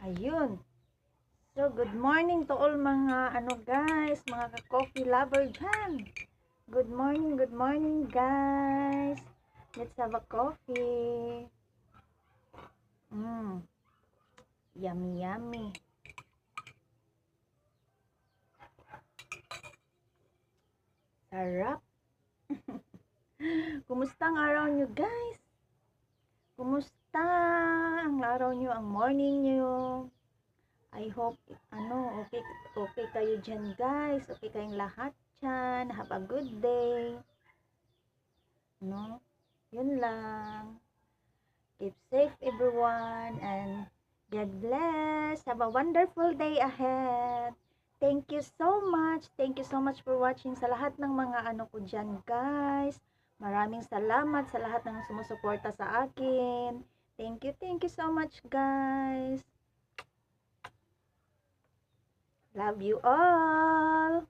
Ayun. So, good morning to all mga guys, mga ka-coffee lover dyan. Good morning guys. Let's have a coffee. Yummy, yummy. Sarap. Kumusta ang araw nyo guys? Kumusta ang araw nyo, ang morning nyo? I hope, okay kayo dyan guys. Okay kayong lahat dyan. Have a good day. No? Yun lang. Keep safe everyone and God bless. Have a wonderful day ahead. Thank you so much. Thank you so much for watching sa lahat ng mga ko dyan guys. Maraming salamat sa lahat ng sumusuporta sa akin. Thank you so much guys. Love you all.